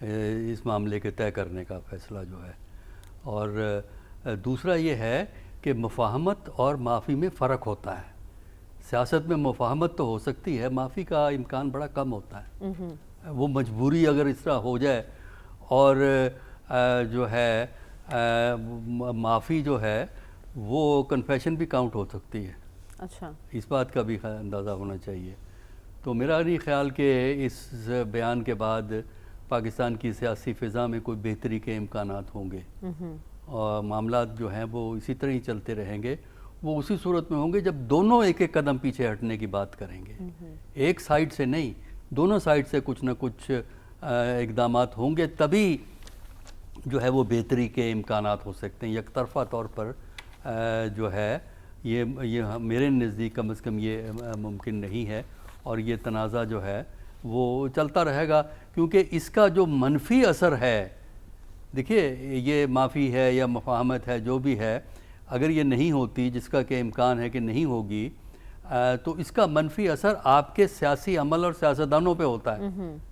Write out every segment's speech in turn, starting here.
اس معاملے کے طے کرنے کا فیصلہ جو ہے. اور دوسرا یہ ہے کہ مفاہمت اور معافی میں فرق ہوتا ہے. سیاست میں مفاہمت تو ہو سکتی ہے, معافی کا امکان بڑا کم ہوتا ہے. وہ مجبوری اگر اس طرح ہو جائے اور جو ہے معافی جو ہے وہ کنفیشن بھی کاؤنٹ ہو سکتی ہے. اچھا, اس بات کا بھی اندازہ ہونا چاہیے. تو میرا نہیں خیال کہ اس بیان کے بعد پاکستان کی سیاسی فضا میں کوئی بہتری کے امکانات ہوں گے, اور معاملات جو ہیں وہ اسی طرح ہی چلتے رہیں گے. وہ اسی صورت میں ہوں گے جب دونوں ایک ایک قدم پیچھے ہٹنے کی بات کریں گے. ایک سائیڈ سے نہیں, دونوں سائیڈ سے کچھ نہ کچھ اقدامات ہوں گے, تبھی جو ہے وہ بہتری کے امکانات ہو سکتے ہیں. یک طرفہ طور پر جو ہے یہ میرے نزدیک کم از کم یہ ممکن نہیں ہے, اور یہ تنازع جو ہے وہ چلتا رہے گا. کیونکہ اس کا جو منفی اثر ہے, دیکھیے یہ معافی ہے یا مفاہمت ہے جو بھی ہے, اگر یہ نہیں ہوتی, جس کا کہ امکان ہے کہ نہیں ہوگی, تو اس کا منفی اثر آپ کے سیاسی عمل اور سیاستدانوں پہ ہوتا ہے.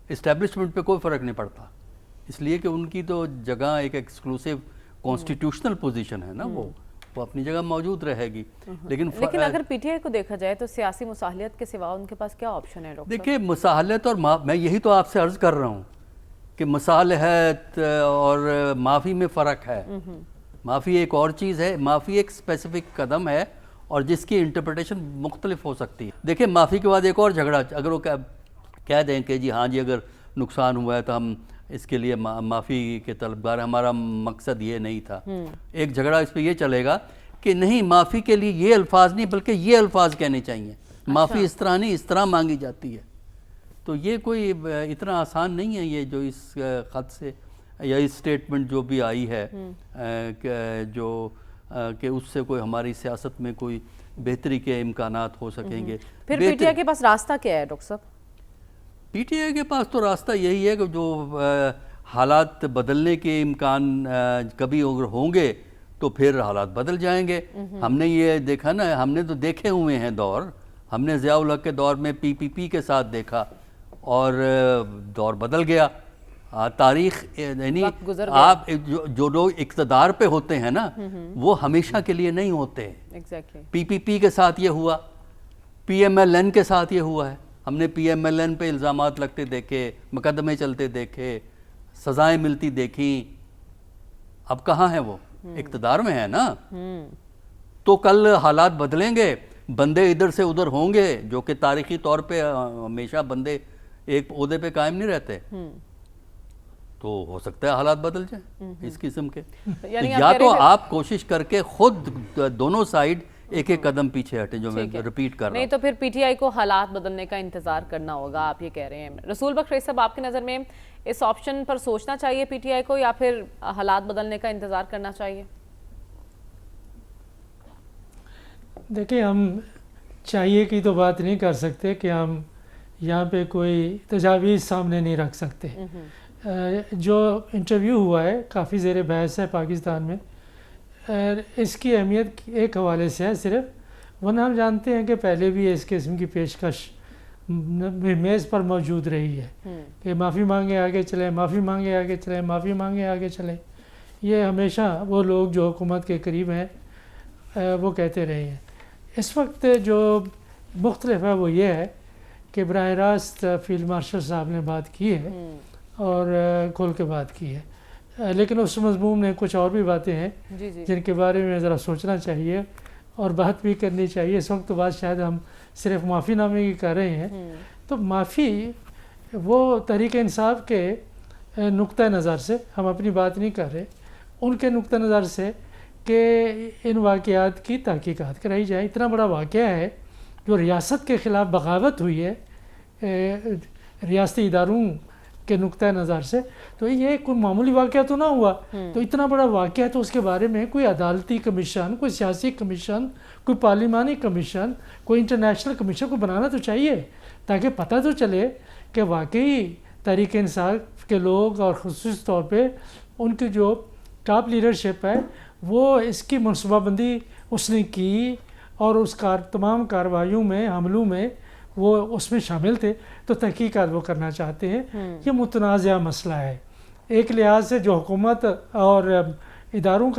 اسٹیبلشمنٹ پہ کوئی فرق نہیں پڑتا, اس لیے کہ ان کی تو جگہ ایک ایکسکلوسیو کانسٹیٹیوشنل پوزیشن ہے نا, وہ اپنی جگہ موجود رہے گی. لیکن اگر پی ٹی آئی کو دیکھا جائے تو سیاسی مصالحت کے سوا ان کے پاس کیا آپشن ہے ڈاکٹر؟ دیکھیے مصالحت اور میں یہی تو آپ سے عرض کر رہا ہوں کہ مصالحت اور معافی میں فرق ہے. معافی ایک اور چیز ہے, معافی ایک اسپیسیفک قدم ہے اور جس کی انٹرپریٹیشن مختلف ہو سکتی ہے. دیکھیں معافی کے بعد ایک اور جھگڑا, اگر وہ کہہ دیں کہ جی ہاں جی اگر نقصان ہوا ہے تو ہم اس کے لیے معافی کے طلبگار, ہمارا مقصد یہ نہیں تھا. ایک جھگڑا اس پہ یہ چلے گا کہ نہیں معافی کے لیے یہ الفاظ نہیں بلکہ یہ الفاظ کہنے چاہیے, معافی اس طرح نہیں اس طرح مانگی جاتی ہے. تو یہ کوئی اتنا آسان نہیں ہے یہ جو اس خط سے یا اس سٹیٹمنٹ جو بھی آئی ہے کہ اس سے کوئی ہماری سیاست میں کوئی بہتری کے امکانات ہو سکیں گے. پھر پی ٹی آئی کے پاس راستہ کیا ہے ڈاکٹر صاحب؟ پی ٹی آئی کے پاس تو راستہ یہی ہے کہ جو حالات بدلنے کے امکان کبھی اگر ہوں گے تو پھر حالات بدل جائیں گے. ہم نے یہ دیکھا نا, ہم نے تو دیکھے ہوئے ہیں دور, ہم نے ضیاء الحق کے دور میں پی پی پی کے ساتھ دیکھا اور دور بدل گیا. تاریخ یعنی آپ جو لوگ اقتدار پہ ہوتے ہیں نا وہ ہمیشہ کے لیے نہیں ہوتے. پی پی پی کے ساتھ یہ ہوا, پی ایم ایل این کے ساتھ یہ ہوا ہے. ہم نے پی ایم ایل این پہ الزامات لگتے دیکھے, مقدمے چلتے دیکھے, سزائیں ملتی دیکھیں. اب کہاں ہیں وہ؟ اقتدار میں ہے نا. تو کل حالات بدلیں گے, بندے ادھر سے ادھر ہوں گے, جو کہ تاریخی طور پہ ہمیشہ بندے ایک عہدے پہ قائم نہیں رہتے. تو ہو سکتا ہے حالات بدل جائیں اس قسم کے. یا تو آپ کوشش کر کے خود دونوں سائیڈ ایک ایک قدم پیچھے ہٹیں, جو میں ریپیٹ کر رہا ہوں. نہیں تو پھر پی ٹی آئی کو حالات بدلنے کا انتظار کرنا ہوگا, آپ یہ کہہ رہے ہیں. رسول بخش رئیس صاحب, آپ کی نظر میں اس آپشن پر سوچنا چاہیے پی ٹی آئی کو یا پھر حالات بدلنے کا انتظار کرنا چاہیے؟ دیکھیں ہم چاہیے کی تو بات نہیں کر سکتے کہ ہم یہاں پہ کوئی تجاویز سامنے نہیں رکھ سکتے. جو انٹرویو ہوا ہے کافی زیر بحث ہے پاکستان میں, اس کی اہمیت ایک حوالے سے ہے صرف, ورنہ ہم جانتے ہیں کہ پہلے بھی اس قسم کی پیشکش میز پر موجود رہی ہے کہ معافی مانگے آگے چلیں, معافی مانگے آگے چلیں, معافی مانگے آگے چلیں. یہ ہمیشہ وہ لوگ جو حکومت کے قریب ہیں وہ کہتے رہے ہیں. اس وقت جو مختلف ہے وہ یہ ہے کہ براہ راست فیلڈ مارشل صاحب نے بات کی ہے اور کھول کے بات کی ہے, لیکن اس مضمون میں کچھ اور بھی باتیں ہیں جن کے بارے میں ذرا سوچنا چاہیے اور بات بھی کرنی چاہیے. اس وقت تو بات شاید ہم صرف معافی نامے کی کر رہے ہیں. تو معافی وہ تحریک انصاف کے نقطہ نظر سے ہم اپنی بات نہیں کر رہے, ان کے نقطہ نظر سے کہ ان واقعات کی تحقیقات کرائی جائے. اتنا بڑا واقعہ ہے جو ریاست کے خلاف بغاوت ہوئی ہے ریاستی اداروں کے نقطہ نظر سے, تو یہ کوئی معمولی واقعہ تو نہ ہوا. تو اتنا بڑا واقعہ تو اس کے بارے میں کوئی عدالتی کمیشن, کوئی سیاسی کمیشن, کوئی پارلیمانی کمیشن, کوئی انٹرنیشنل کمیشن کو بنانا تو چاہیے تاکہ پتہ تو چلے کہ واقعی تحریک انصاف کے لوگ اور خصوصی طور پہ ان کی جو ٹاپ لیڈرشپ ہے وہ اس کی منصوبہ بندی اس نے کی اور اس تمام کارروائیوں میں, حملوں میں وہ اس میں شامل تھے. تو تحقیقات وہ کرنا چاہتے ہیں. یہ متنازع مسئلہ ہے ایک لحاظ سے جو حکومت اور اداروں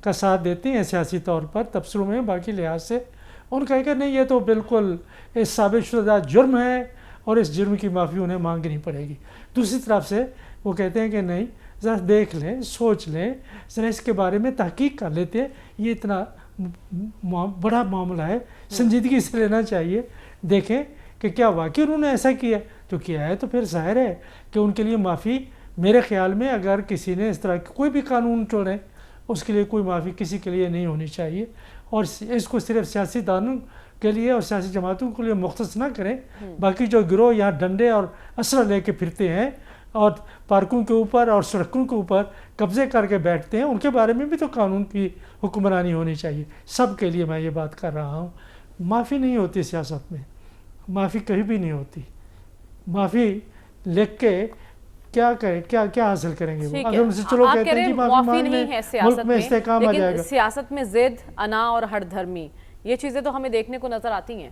کا ساتھ دیتے ہیں سیاسی طور پر تبصروں میں، باقی لحاظ سے ان کا کہ نہیں یہ تو بالکل اس ثابت شدہ جرم ہے اور اس جرم کی معافی انہیں مانگنی پڑے گی. دوسری طرف سے وہ کہتے ہیں کہ نہیں، ذرا دیکھ لیں، سوچ لیں، ذرا اس کے بارے میں تحقیق کر لیتے ہیں، یہ اتنا بڑا معاملہ ہے، سنجیدگی سے لینا چاہیے، دیکھیں کہ کیا واقعی انہوں نے ایسا کیا تو کیا ہے. تو پھر ظاہر ہے کہ ان کے لیے معافی، میرے خیال میں اگر کسی نے اس طرح کوئی بھی قانون توڑے اس کے لیے کوئی معافی کسی کے لیے نہیں ہونی چاہیے، اور اس کو صرف سیاسی دانوں کے لیے اور سیاسی جماعتوں کے لیے مختص نہ کریں. باقی جو گروہ یہاں ڈنڈے اور اسلحہ لے کے پھرتے ہیں اور پارکوں کے اوپر اور سڑکوں کے اوپر قبضے کر کے بیٹھتے ہیں، ان کے بارے میں بھی تو قانون کی حکمرانی ہونی چاہیے. سب کے لیے میں یہ بات کر رہا ہوں. معافی نہیں ہوتی سیاست میں، معافی کہیں بھی نہیں ہوتی. معافی لکھ کے کیا کریں، کیا حاصل کریں گے وہ؟ اگر ان سے چلو کہتے ہیں کہ معافی نہیں ہے سیاست ملک میں استحکام آ جائے لیکن گا. سیاست میں ضد، انا اور ہر دھرمی، یہ چیزیں تو ہمیں دیکھنے کو نظر آتی ہیں.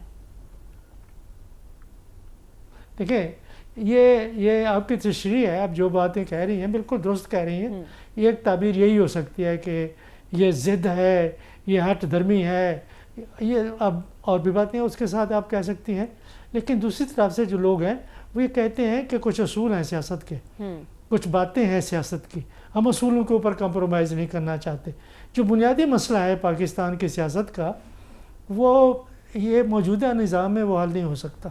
دیکھیں یہ آپ کی تشریح ہے، آپ جو باتیں کہہ رہی ہیں بالکل درست کہہ رہی ہیں. یہ ایک تعبیر یہی ہو سکتی ہے کہ یہ ضد ہے، یہ ہٹ دھرمی ہے، یہ اب اور بھی باتیں اس کے ساتھ آپ کہہ سکتی ہیں. لیکن دوسری طرف سے جو لوگ ہیں وہ یہ کہتے ہیں کہ کچھ اصول ہیں سیاست کے، کچھ باتیں ہیں سیاست کی، ہم اصولوں کے اوپر کمپرومائز نہیں کرنا چاہتے. جو بنیادی مسئلہ ہے پاکستان کی سیاست کا، وہ یہ موجودہ نظام میں وہ حل نہیں ہو سکتا.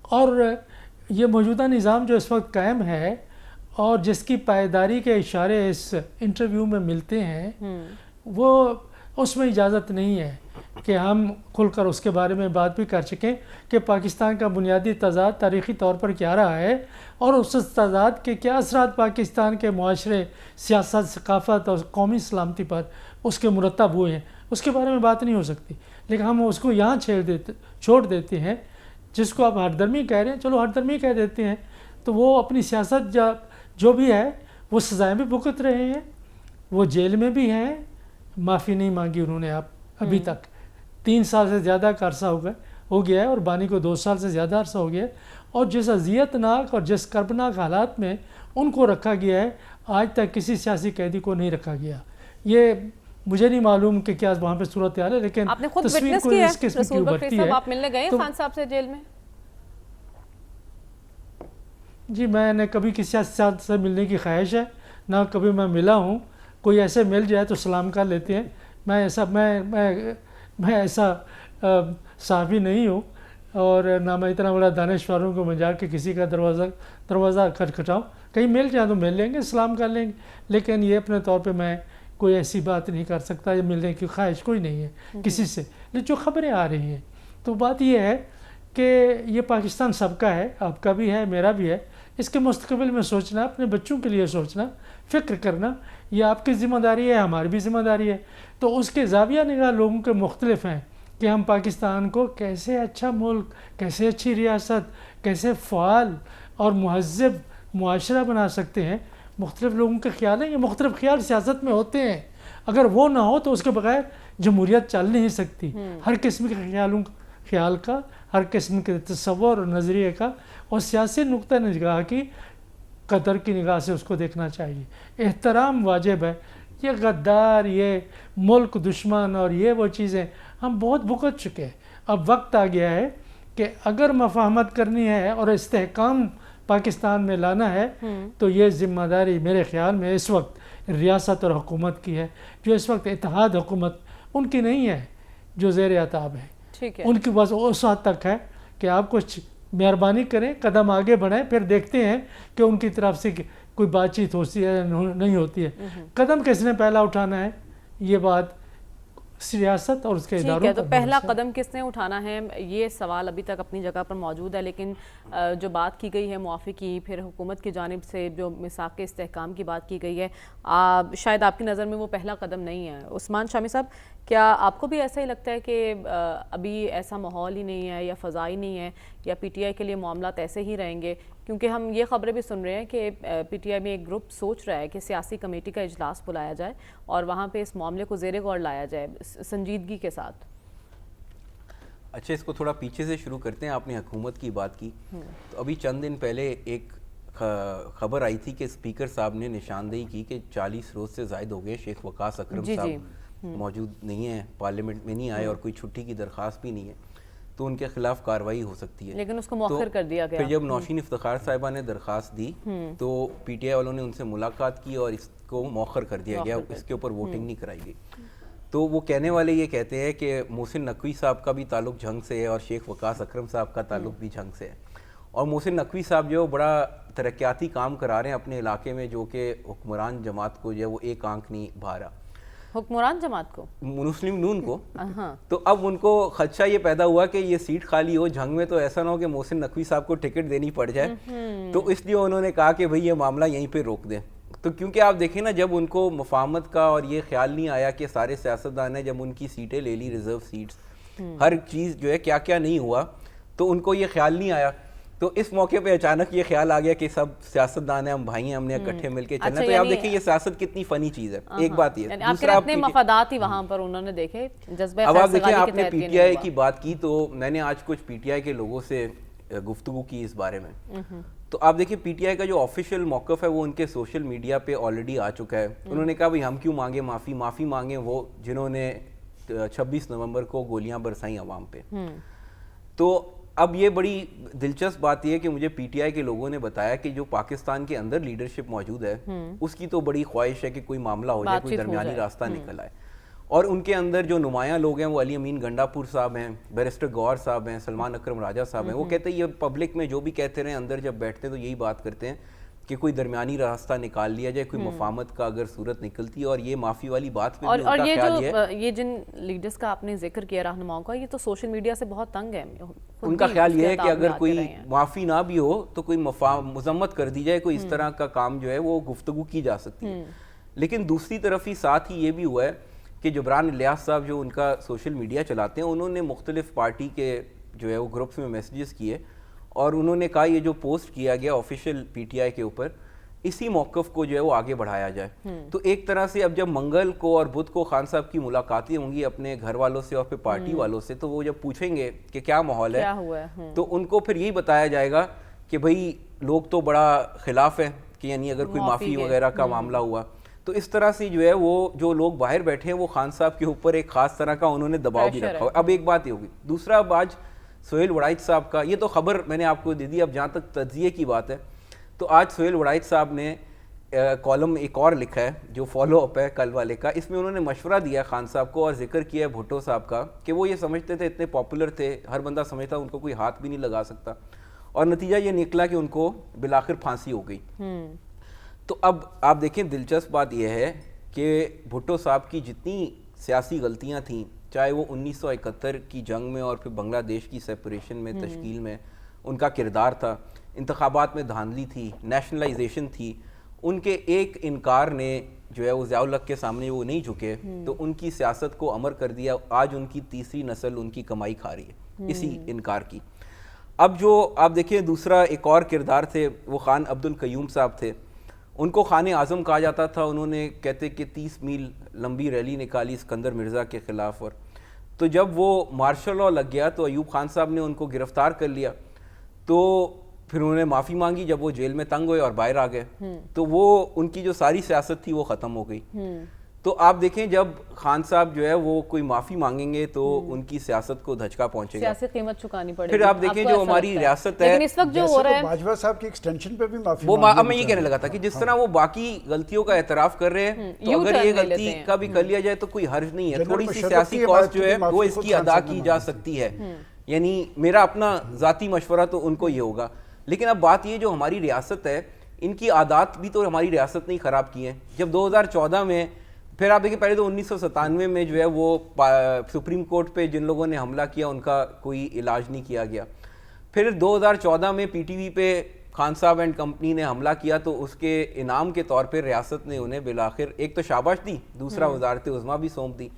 اور یہ موجودہ نظام جو اس وقت قائم ہے اور جس کی پائیداری کے اشارے اس انٹرویو میں ملتے ہیں، وہ اس میں اجازت نہیں ہے کہ ہم کھل کر اس کے بارے میں بات بھی کر سکیں کہ پاکستان کا بنیادی تضاد تاریخی طور پر کیا رہا ہے اور اس تضاد کے کیا اثرات پاکستان کے معاشرے، سیاست، ثقافت اور قومی سلامتی پر اس کے مرتب ہوئے ہیں. اس کے بارے میں بات نہیں ہو سکتی. لیکن ہم اس کو یہاں چھوڑ دیتے ہیں، جس کو آپ ہٹ درمی کہہ رہے ہیں، چلو ہٹ درمی کہہ دیتے ہیں. تو وہ اپنی سیاست جو بھی ہے وہ سزائیں بھی بھگت رہے ہیں، وہ جیل میں بھی ہیں. معافی نہیں مانگی انہوں نے ابھی تک. 3 سال سے زیادہ کا عرصہ ہو گیا ہے اور بانی کو 2 سال سے زیادہ عرصہ ہو گیا ہے. اور جس اذیت ناک اور جس کربناک حالات میں ان کو رکھا گیا ہے، آج تک کسی سیاسی قیدی کو نہیں رکھا گیا. یہ مجھے نہیں معلوم کہ کیا وہاں پہ صورتحال ہے، لیکن آپ نے خود تصویر وٹنس کوئی کیا اس قسم کی رسول بخری ابھرتی صاحب، ہے. آپ ملنے گئے خان صاحب سے جیل میں؟ جی میں نے کبھی کسی سیاست سے ملنے کی خواہش ہے، نہ کبھی میں ملا ہوں. کوئی ایسے مل جائے تو سلام کر لیتے ہیں. میں ایسا صحافی نہیں ہوں اور نہ میں اتنا بڑا دانشور ہوں کہ میں جا کے کسی کا دروازہ کھٹکھٹاؤں. کہیں مل جائیں تو مل لیں گے، سلام کر لیں گے. لیکن یہ اپنے طور پہ میں کوئی ایسی بات نہیں کر سکتا، یہ ملنے کی خواہش کوئی نہیں ہے کسی سے. لیکن جو خبریں آ رہی ہیں تو بات یہ ہے کہ یہ پاکستان سب کا ہے، آپ کا بھی ہے، میرا بھی ہے. اس کے مستقبل میں سوچنا، اپنے بچوں کے لیے سوچنا، فکر کرنا، یہ آپ کی ذمہ داری ہے، ہماری بھی ذمہ داری ہے. تو اس کے زاویہ نگاہ لوگوں کے مختلف ہیں کہ ہم پاکستان کو کیسے اچھا ملک، کیسے اچھی ریاست، کیسے فعال اور مہذب معاشرہ بنا سکتے ہیں. مختلف لوگوں کے خیال ہیں، یہ مختلف خیال سیاست میں ہوتے ہیں. اگر وہ نہ ہو تو اس کے بغیر جمہوریت چل نہیں سکتی. ہر قسم کے خیال کا، ہر قسم کے تصور اور نظریے کا اور سیاسی نقطہ نگاہ کی قدر کی نگاہ سے اس کو دیکھنا چاہیے. احترام واجب ہے. یہ غدار، یہ ملک دشمن اور یہ وہ چیزیں ہم بہت بھگت چکے ہیں. اب وقت آ گیا ہے کہ اگر مفاہمت کرنی ہے اور استحکام پاکستان میں لانا ہے تو یہ ذمہ داری میرے خیال میں اس وقت ریاست اور حکومت کی ہے. جو اس وقت اتحاد حکومت ان کی نہیں ہے، جو زیر عتاب ہے. ان کی بس اس حد تک ہے کہ آپ کچھ مہربانی کریں، قدم آگے بڑھیں، پھر دیکھتے ہیں کہ ان کی طرف سے کوئی بات چیت ہوتی ہے نہیں ہوتی ہے. قدم کس نے پہلا اٹھانا ہے، یہ بات سیاست اور اس کے اداروں. تو پہلا قدم کس نے اٹھانا ہے، یہ سوال ابھی تک اپنی جگہ پر موجود ہے. لیکن جو بات کی گئی ہے معافی کی، پھر حکومت کی جانب سے جو میثاق استحکام کی بات کی گئی ہے، شاید آپ کی نظر میں وہ پہلا قدم نہیں ہے. عثمان شامی صاحب، کیا آپ کو بھی ایسا ہی لگتا ہے کہ ابھی ایسا ماحول ہی نہیں ہے یا فضا ہی نہیں ہے، یا پی ٹی آئی کے لیے معاملات ایسے ہی رہیں گے؟ کیونکہ ہم یہ خبریں بھی سن رہے ہیں کہ پی ٹی آئی میں ایک گروپ سوچ رہا ہے کہ سیاسی کمیٹی کا اجلاس بلایا جائے اور وہاں پہ اس معاملے کو زیر غور لایا جائے سنجیدگی کے ساتھ. اچھا، اس کو تھوڑا پیچھے سے شروع کرتے ہیں. آپ نے حکومت کی بات کی تو ابھی چند دن پہلے ایک خبر آئی تھی کہ اسپیکر صاحب نے نشاندہی کی کہ 40 روز سے زائد ہو گئے شیخ وقاص اکرم صاحب موجود نہیں ہیں، پارلیمنٹ میں نہیں آئے اور کوئی چھٹی کی درخواست بھی نہیں ہے، تو ان کے خلاف کارروائی ہو سکتی ہے، لیکن اس کو مؤخر کر دیا گیا۔ پھر جب نوشین افتخار صاحبہ نے درخواست دی تو پی ٹی آئی والوں نے ان سے ملاقات کی اور اس کو مؤخر کر دیا گیا، اس کے اوپر ووٹنگ نہیں کرائی گئی۔ تو وہ کہنے والے یہ کہتے ہیں کہ محسن نقوی صاحب کا بھی تعلق جھنگ سے ہے اور شیخ وقاص اکرم صاحب کا تعلق بھی جھنگ سے ہے، اور محسن نقوی صاحب جو بڑا ترقیاتی کام کرا رہے ہیں اپنے علاقے میں، جو کہ حکمران جماعت کو جو ہے وہ ایک آنکھ نہیں بھا رہا، حکمران جماعت کو، مسلم نون کو۔ تو اب ان کو خدشہ یہ پیدا ہوا کہ یہ سیٹ خالی ہو جھنگ میں تو ایسا نہ ہو کہ محسن نقوی صاحب کو ٹکٹ دینی پڑ جائے، تو اس لیے انہوں نے کہا کہ بھئی یہ معاملہ یہیں پہ روک دیں۔ تو کیونکہ آپ دیکھیں نا، جب ان کو مفاہمت کا اور یہ خیال نہیں آیا کہ سارے سیاستدان نے جب ان کی سیٹیں لے لی، ریزرو سیٹس، ہر چیز جو ہے کیا کیا نہیں ہوا، تو ان کو یہ خیال نہیں آیا، تو اس موقع پہ اچانک یہ خیال آ گیا کہ سب سیاستدان ہیں، ہم بھائی ہیں، ہم نے اکٹھے مل کے چلنا۔ تو آپ دیکھیں یہ سیاست کتنی فنی چیز ہے، ایک بات یہ۔ دوسرا اپنے مفادات ہی وہاں پر انہوں نے دیکھے، جذبہ اب آپ دیکھیں، آپ نے پی ٹی آئی کی بات کی تو میں نے آج کچھ پی ٹی آئی کے لوگوں سے گفتگو کی اس بارے میں، تو آپ دیکھیں پی ٹی آئی کا جو آفیشیل موقف ہے وہ ان کے سوشل میڈیا پہ آلریڈی آ چکا ہے۔ انہوں نے کہا بھئی ہم کیوں مانگے معافی مانگیں وہ جنہوں نے 26 نومبر کو گولیاں برسائیں عوام پہ۔ تو اب یہ بڑی دلچسپ بات یہ ہے کہ مجھے پی ٹی آئی کے لوگوں نے بتایا کہ جو پاکستان کے اندر لیڈرشپ موجود ہے اس کی تو بڑی خواہش ہے کہ کوئی معاملہ ہو جائے، کوئی درمیانی راستہ نکل آئے، اور ان کے اندر جو نمایاں لوگ ہیں وہ علی امین گنڈا پور صاحب ہیں، بیرسٹر گوہر صاحب ہیں، سلمان اکرم راجہ صاحب ہیں، وہ کہتے ہیں یہ پبلک میں جو بھی کہتے رہے، اندر جب بیٹھتے ہیں تو یہی بات کرتے ہیں کہ کوئی درمیانی راستہ نکال لیا جائے، کوئی مفاہمت کا اگر صورت نکلتی ہے، اور یہ معافی والی بات پہ بھی ان کا خیال یہ ہے۔ یہ جن لیڈرز کا آپ نے ذکر کیا رہنماؤں کا، یہ تو سوشل میڈیا سے بہت تنگ ہے، ان کا خیال یہ ہے کہ اگر کوئی معافی نہ بھی ہو تو کوئی مذمت کر دی جائے، کوئی اس طرح کا کام جو ہے وہ گفتگو کی جا سکتی ہے۔ لیکن دوسری طرف ہی ساتھ ہی یہ بھی ہوا ہے کہ جبران الیاس صاحب جو ان کا سوشل میڈیا چلاتے ہیں، انہوں نے مختلف پارٹی کے جو ہے وہ گروپس میں میسیجز کیے، اور انہوں نے کہا یہ جو پوسٹ کیا گیا آفیشیل پی ٹی آئی کے اوپر، اسی موقف کو جو ہے وہ آگے بڑھایا جائے۔ تو ایک طرح سے اب جب منگل کو اور بدھ کو خان صاحب کی ملاقاتیں ہوں گی اپنے گھر والوں سے اور پھر پارٹی والوں سے، تو وہ جب پوچھیں گے کہ کیا ماحول ہے، تو ان کو پھر یہی بتایا جائے گا کہ بھئی لوگ تو بڑا خلاف ہے، کہ یعنی اگر کوئی معافی وغیرہ کا معاملہ ہوا، تو اس طرح سے جو ہے وہ جو لوگ باہر بیٹھے ہیں وہ خان صاحب کے اوپر ایک خاص طرح کا انہوں نے دباؤ بھی رکھا ہوا۔ اب ایک بات یہ ہوگی، دوسرا اب آج سہیل وڑائچ صاحب کا، یہ تو خبر میں نے آپ کو دے دی، اب جہاں تک تجزیے کی بات ہے تو آج سہیل وڑائچ صاحب نے کالم ایک اور لکھا ہے جو فالو اپ ہے کل والے کا، اس میں انہوں نے مشورہ دیا خان صاحب کو اور ذکر کیا ہے بھٹو صاحب کا کہ وہ یہ سمجھتے تھے اتنے پاپولر تھے، ہر بندہ سمجھتا ان کو کوئی ہاتھ بھی نہیں لگا سکتا، اور نتیجہ یہ نکلا کہ ان کو بالآخر پھانسی ہو گئی۔ تو اب آپ دیکھیں دلچسپ بات یہ ہے کہ بھٹو صاحب کی جتنی سیاسی غلطیاں تھیں، چاہے وہ 1971 کی جنگ میں اور پھر بنگلہ دیش کی سیپریشن میں تشکیل میں ان کا کردار تھا، انتخابات میں دھاندلی تھی، نیشنلائزیشن تھی، ان کے ایک انکار نے جو ہے وہ ضیاء الحق کے سامنے وہ نہیں جھکے، تو ان کی سیاست کو امر کر دیا۔ آج ان کی تیسری نسل ان کی کمائی کھا رہی ہے اسی انکار کی۔ اب جو آپ دیکھیں دوسرا ایک اور کردار تھے وہ خان عبد القیوم صاحب تھے، ان کو خان اعظم کہا جاتا تھا، انہوں نے کہتے کہ 30 میل لمبی ریلی نکالی اسکندر مرزا کے خلاف، اور تو جب وہ مارشل لاء لگ گیا تو ایوب خان صاحب نے ان کو گرفتار کر لیا، تو پھر انہوں نے معافی مانگی جب وہ جیل میں تنگ ہوئے اور باہر آ گئے، تو وہ ان کی جو ساری سیاست تھی وہ ختم ہو گئی۔ تو آپ دیکھیں جب خان صاحب جو ہے وہ کوئی معافی مانگیں گے تو ان کی سیاست کو دھچکا پہنچے گا، سیاسی قیمت چکانی پڑے گی۔ پھر آپ دیکھیں جو ہماری ریاست ہے، لیکن اس وقت جو ہو رہا ہے باجوہ صاحب کی ایکسٹینشن پہ بھی معافی وہ میں یہ کہنے لگا تھا کہ جس طرح وہ باقی غلطیوں کا اعتراف کر رہے ہیں، تو اگر یہ غلطی کا بھی کر لیا جائے تو کوئی حرج نہیں ہے، تھوڑی سی سیاسی کاسٹ جو ہے وہ اس کی ادا کی جا سکتی ہے۔ یعنی میرا اپنا ذاتی مشورہ تو ان کو یہ ہوگا، لیکن اب بات یہ جو ہماری ریاست ہے، ان کی عادات بھی تو ہماری ریاست نے ہی خراب کی ہیں۔ جب 2014 میں، پھر آپ دیکھیں پہلے تو 1997 میں جو ہے وہ سپریم کورٹ پہ جن لوگوں نے حملہ کیا ان کا کوئی علاج نہیں کیا گیا، پھر 2014 میں پی ٹی وی پہ خان صاحب اینڈ کمپنی نے حملہ کیا تو اس کے انعام کے طور پہ ریاست نے انہیں بالآخر ایک تو شاباش دی، دوسرا وزارت عظمیٰ بھی سونپ دی۔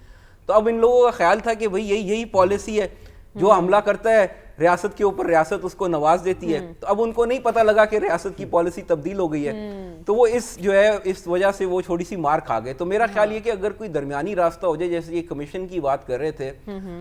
تو اب ان لوگوں کا خیال تھا کہ بھئی یہی پالیسی ہے، جو حملہ کرتا ہے ریاست کے اوپر ریاست اس کو نواز دیتی ہے، تو اب ان کو نہیں پتہ لگا کہ ریاست کی پالیسی تبدیل ہو گئی ہے، تو وہ اس وجہ سے وہ تھوڑی سی مار کھا گئے۔ تو میرا خیال یہ کہ اگر کوئی درمیانی راستہ ہو جائے، جیسے یہ کمیشن کی بات کر رہے تھے،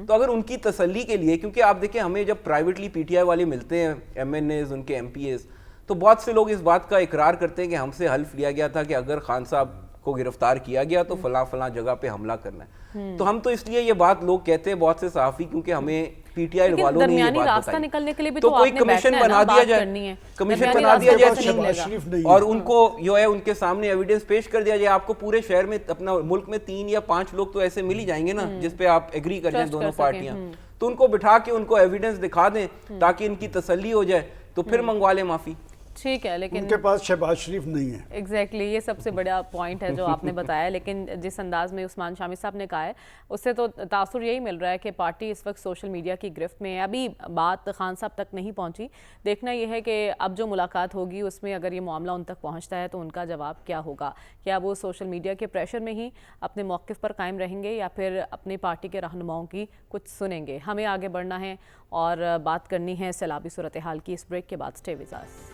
تو اگر ان کی تسلی کے لیے، کیونکہ آپ دیکھیں ہمیں جب پرائیویٹلی پی ٹی آئی والے ملتے ہیں، ایم این ایز، ان کے ایم پی ایز، تو بہت سے لوگ اس بات کا اقرار کرتے ہیں کہ ہم سے حلف لیا گیا تھا کہ اگر خان صاحب کو گرفتار کیا گیا تو فلاں فلاں جگہ پہ حملہ کرنا ہے. تو ہم تو اس لیے یہ بات لوگ کہتے ہیں بہت سے صحافی کیونکہ ہمیں پی ٹی آئی والوں نے یہ بات راستہ نکلنے کے لیے بھی تو کوئی کمیشن بنا دیا جائے, کمیشن بنا دیا جائے اور ان کو جو ہے ان کے سامنے ایویڈنس پیش کر دیا جائے. آپ کو پورے شہر میں اپنا ملک میں 3 یا 5 لوگ تو ایسے مل ہی جائیں گے نا جس پہ آپ ایگری کر جائیں دونوں پارٹیاں, تو ان کو بٹھا کے ان کو ایویڈنس دکھا دیں تاکہ ان کی تسلی ہو جائے, تو پھر منگوا لیں معافی. ٹھیک ہے, لیکن ان کے پاس شہباز شریف نہیں ہے. ایگزیکٹلی یہ سب سے بڑا پوائنٹ ہے جو آپ نے بتایا. لیکن جس انداز میں عثمان شامی صاحب نے کہا ہے اس سے تو تاثر یہی مل رہا ہے کہ پارٹی اس وقت سوشل میڈیا کی گرفت میں ہے. ابھی بات خان صاحب تک نہیں پہنچی, دیکھنا یہ ہے کہ اب جو ملاقات ہوگی اس میں اگر یہ معاملہ ان تک پہنچتا ہے تو ان کا جواب کیا ہوگا. کیا وہ سوشل میڈیا کے پریشر میں ہی اپنے موقف پر قائم رہیں گے یا پھر اپنی پارٹی کے رہنماؤں کی کچھ سنیں گے. ہمیں آگے بڑھنا ہے اور بات کرنی ہے سیلابی صورتحال کی. اس بریک کے بعد stay with us.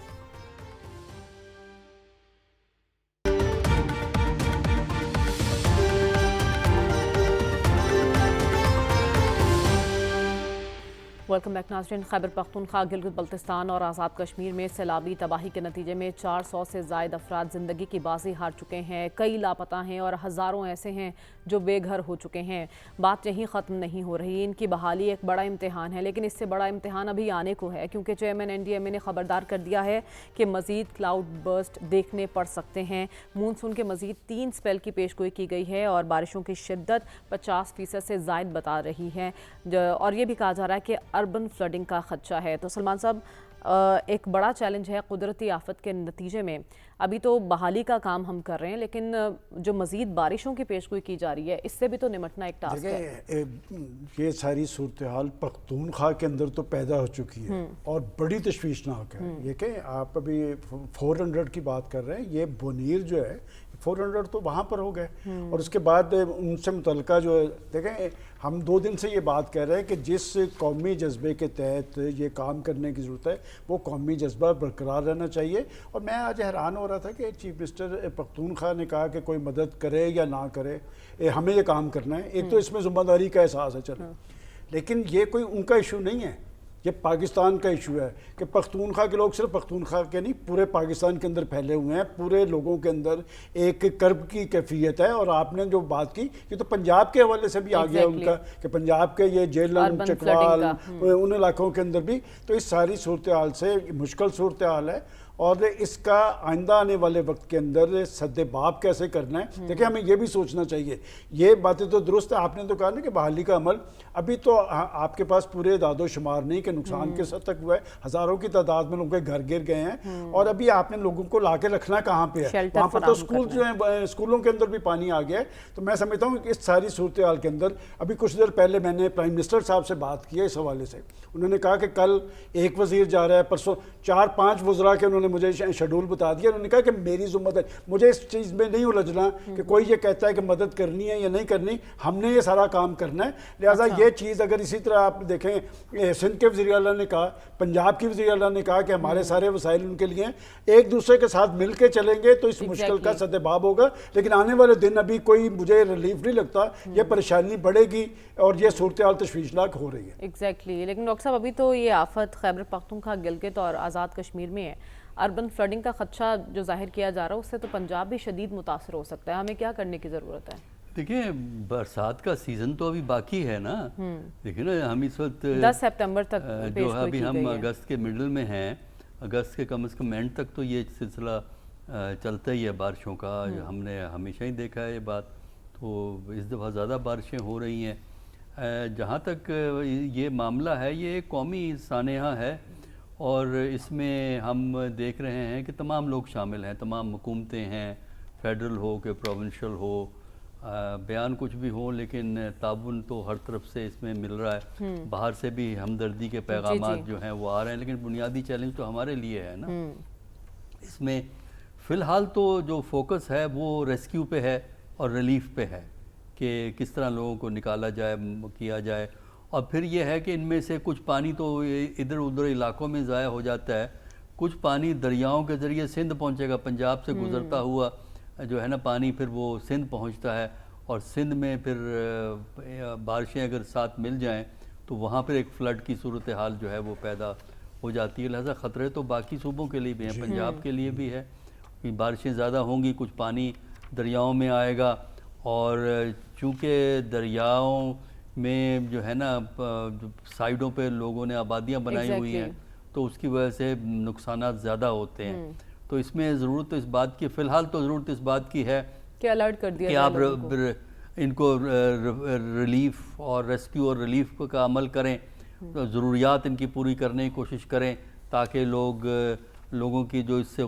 Welcome back ناظرین. خیبر پختونخوا, گلگت بلتستان اور آزاد کشمیر میں سیلابی تباہی کے نتیجے میں 400 سے زائد افراد زندگی کی بازی ہار چکے ہیں. کئی لاپتہ ہیں اور ہزاروں ایسے ہیں جو بے گھر ہو چکے ہیں. بات یہیں ختم نہیں ہو رہی. ان کی بحالی ایک بڑا امتحان ہے, لیکن اس سے بڑا امتحان ابھی آنے کو ہے کیونکہ چیئرمین NDMA نے خبردار کر دیا ہے کہ مزید کلاؤڈ برسٹ دیکھنے پڑ سکتے ہیں. مونسون کے مزید 3 سپیل کی پیشگوئی کی گئی ہے اور بارشوں کی شدت 50% سے زائد بتا رہی ہے, اور یہ بھی کہا جا رہا ہے کہ اربن فلڈنگ کا خدشہ ہے. تو سلمان صاحب, ایک بڑا چیلنج ہے قدرتی آفت کے نتیجے میں. ابھی تو بحالی کا کام ہم کر رہے ہیں, لیکن جو مزید بارشوں کی پیشگوئی کی جا رہی ہے اس سے بھی تو نمٹنا ایک ٹاسک ہے. یہ ساری صورتحال پختونخوا کے اندر تو پیدا ہو چکی ہے اور بڑی تشویشناک ہے. یہ کہ آپ ابھی 400 کی بات کر رہے ہیں, یہ بونیر جو ہے 400 تو وہاں پر ہو گئے, اور اس کے بعد ان سے متعلقہ جو دیکھیں ہم 2 دن سے یہ بات کہہ رہے ہیں کہ جس قومی جذبے کے تحت یہ کام کرنے کی ضرورت ہے وہ قومی جذبہ برقرار رہنا چاہیے. اور میں آج حیران ہو رہا تھا کہ چیف منسٹر پختونخوا نے کہا کہ کوئی مدد کرے یا نہ کرے, ہمیں یہ کام کرنا ہے. ایک تو اس میں ذمہ داری کا احساس ہے چلیں, لیکن یہ کوئی ان کا ایشو نہیں ہے, یہ پاکستان کا ایشو ہے کہ پختونخوا کے لوگ صرف پختونخوا کے نہیں پورے پاکستان کے اندر پھیلے ہوئے ہیں. پورے لوگوں کے اندر ایک کرب کی کیفیت ہے. اور آپ نے جو بات کی یہ تو پنجاب کے حوالے سے بھی آ گیا ان کا کہ پنجاب کے یہ جیلم چکوال ان علاقوں کے اندر بھی, تو اس ساری صورتحال سے مشکل صورتحال ہے. اور اس کا آئندہ آنے والے وقت کے اندر سد باب کیسے کرنا ہے. دیکھیں ہمیں یہ بھی سوچنا چاہیے. یہ باتیں تو درست ہے, آپ نے تو کہا نا کہ بحالی کا عمل ابھی تو آپ کے پاس پورے اعداد و شمار نہیں کہ نقصان کس حد تک ہوا ہے. ہزاروں کی تعداد میں لوگوں کے گھر گر گئے ہیں, اور ابھی آپ نے لوگوں کو لا کے رکھنا کہاں پہ ہے. وہاں پر تو اسکول جو ہیں, اسکولوں کے اندر بھی پانی آ گیا ہے. تو میں سمجھتا ہوں کہ اس ساری صورتحال کے اندر ابھی کچھ دیر پہلے میں نے پرائم منسٹر صاحب سے بات کی ہے اس حوالے سے. انہوں نے کہا کہ کل ایک وزیر جا رہا ہے, پرسوں 4-5 وزراء کے انہوں نے مجھے شیڈول بتا دیا. انہوں نے کہا کہ میری ذمہ داری, مجھے اس چیز میں نہیں الجھنا کہ کوئی یہ کہتا ہے کہ مدد کرنی ہے یا نہیں کرنی, ہم نے یہ سارا کام کرنا ہے. لہٰذا یہ چیز اگر اسی طرح آپ دیکھیں سندھ کے وزیر اعلیٰ نے کہا, پنجاب کی وزیر اعلیٰ نے کہا کہ ہمارے سارے وسائل ان کے لیے ہیں, ایک دوسرے کے ساتھ مل کے چلیں گے تو اس مشکل کا سد باب ہوگا. لیکن آنے والے دن ابھی کوئی مجھے ریلیف نہیں لگتا, یہ پریشانی بڑھے گی اور یہ صورتحال تشویشناک ہو رہی ہے. ایگزیکٹلی. لیکن ڈاکٹر صاحب ابھی تو یہ آفت خیبر پختونخوا, گلگت اور آزاد کشمیر میں ہے. اربن فلڈنگ کا خدشہ جو ظاہر کیا جا رہا ہے اس سے تو پنجاب بھی شدید متاثر ہو سکتا ہے. ہمیں کیا کرنے کی ضرورت ہے؟ دیکھیں برسات کا سیزن تو ابھی باقی ہے نا. دیکھیں نا ہم اس وقت 10 سپتمبر تک جو ابھی ہم اگست کے مڈل میں ہیں, اگست کے کم از کم اینڈ تک تو یہ سلسلہ چلتا ہی ہے بارشوں کا. ہم نے ہمیشہ ہی دیکھا ہے یہ بات, تو اس دفعہ زیادہ بارشیں ہو رہی ہیں. جہاں تک یہ معاملہ ہے یہ ایک قومی سانحہ ہے, اور اس میں ہم دیکھ رہے ہیں کہ تمام لوگ شامل ہیں, تمام حکومتیں ہیں, فیڈرل ہو کہ پروونشل ہو, بیان کچھ بھی ہو, لیکن تعاون تو ہر طرف سے اس میں مل رہا ہے. باہر سے بھی ہمدردی کے پیغامات جو ہیں وہ آ رہے ہیں, لیکن بنیادی چیلنج تو ہمارے لیے ہے نا. اس میں فی الحال تو جو فوکس ہے وہ ریسکیو پہ ہے اور ریلیف پہ ہے کہ کس طرح لوگوں کو نکالا جائے, کیا جائے. اور پھر یہ ہے کہ ان میں سے کچھ پانی تو ادھر ادھر علاقوں میں ضائع ہو جاتا ہے, کچھ پانی دریاؤں کے ذریعے سندھ پہنچے گا, پنجاب سے گزرتا ہوا جو ہے نا پانی پھر وہ سندھ پہنچتا ہے, اور سندھ میں پھر بارشیں اگر ساتھ مل جائیں تو وہاں پھر ایک فلڈ کی صورتحال جو ہے وہ پیدا ہو جاتی ہے. لہذا خطرے تو باقی صوبوں کے لیے بھی ہیں, پنجاب کے لیے بھی ہے کہ بارشیں زیادہ ہوں گی, کچھ پانی دریاؤں میں آئے گا, اور چونکہ دریاؤں میں جو ہے نا سائیڈوں پہ لوگوں نے آبادیاں بنائی ہوئی ہیں, تو اس کی وجہ سے نقصانات زیادہ ہوتے ہیں. تو اس میں ضرورت اس بات کی, فی الحال تو ضرورت اس بات کی ہے کہ الرٹ کر دیا کہ آپ ان کو ریلیف اور ریسکیو اور ریلیف کا عمل کریں, ضروریات ان کی پوری کرنے کی کوشش کریں, تاکہ لوگوں کی جو اس سے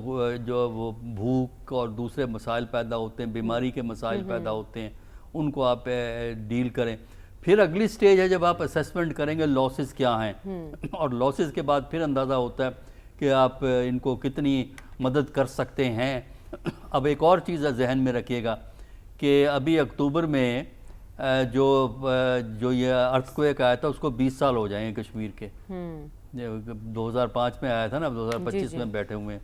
جو وہ بھوک اور دوسرے مسائل پیدا ہوتے ہیں, بیماری کے مسائل پیدا ہوتے ہیں, ان کو آپ ڈیل کریں. پھر اگلی سٹیج ہے جب آپ اسیسمنٹ کریں گے لاسز کیا ہیں, اور لاسز کے بعد پھر اندازہ ہوتا ہے کہ آپ ان کو کتنی مدد کر سکتے ہیں. اب ایک اور چیز ذہن میں رکھیے گا کہ ابھی اکتوبر میں جو یہ ارتھکویک آیا تھا اس کو 20 سال ہو جائیں گے کشمیر کے. 2005 میں آیا تھا نا, اب 2025 میں بیٹھے ہوئے ہیں.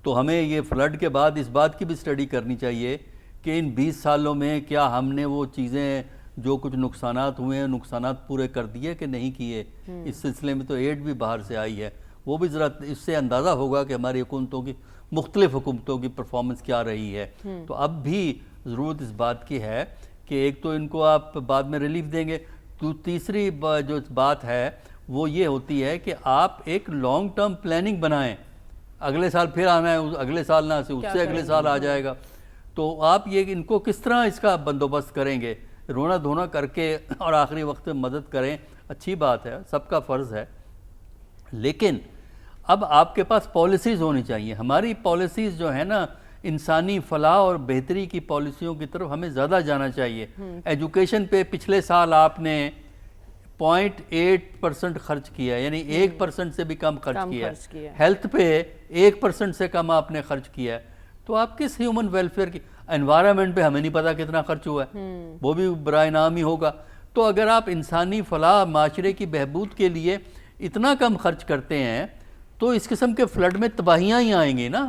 تو ہمیں یہ فلڈ کے بعد اس بات کی بھی اسٹڈی کرنی چاہیے کہ ان 20 سالوں میں کیا ہم نے وہ چیزیں جو کچھ نقصانات ہوئے ہیں, نقصانات پورے کر دیے کہ نہیں کیے. اس سلسلے میں تو ایڈ بھی باہر سے آئی ہے, وہ بھی ذرا اس سے اندازہ ہوگا کہ ہماری حکومتوں کی, مختلف حکومتوں کی پرفارمنس کیا رہی ہے. تو اب بھی ضرورت اس بات کی ہے کہ ایک تو ان کو آپ بعد میں ریلیف دیں گے, تو تیسری جو بات ہے وہ یہ ہوتی ہے کہ آپ ایک لانگ ٹرم پلاننگ بنائیں. اگلے سال پھر آنا ہے, اگلے سال نہ سے اس سے اگلے سال آ جائے گا, تو آپ یہ ان کو کس طرح اس کا بندوبست کریں گے. رونا دھونا کر کے اور آخری وقت میں مدد کریں, اچھی بات ہے, سب کا فرض ہے, لیکن اب آپ کے پاس پالیسیز ہونی چاہیے. ہماری پالیسیز جو ہیں نا, انسانی فلاح اور بہتری کی پالیسیوں کی طرف ہمیں زیادہ جانا چاہیے. ایجوکیشن پہ پچھلے سال آپ نے 0.8% خرچ کیا, یعنی 1% سے بھی کم خرچ کیا. ہیلتھ پہ 1% سے کم آپ نے خرچ کیا. تو آپ کس ہیومن ویلفیئر کی, انوائرمنٹ پہ ہمیں نہیں پتا کتنا خرچ ہوا ہے, وہ بھی برائے نام ہی ہوگا. تو اگر آپ انسانی فلاح, معاشرے کی بہبود کے لیے اتنا کم خرچ کرتے ہیں تو اس قسم کے فلڈ میں تباہیاں ہی آئیں گی نا,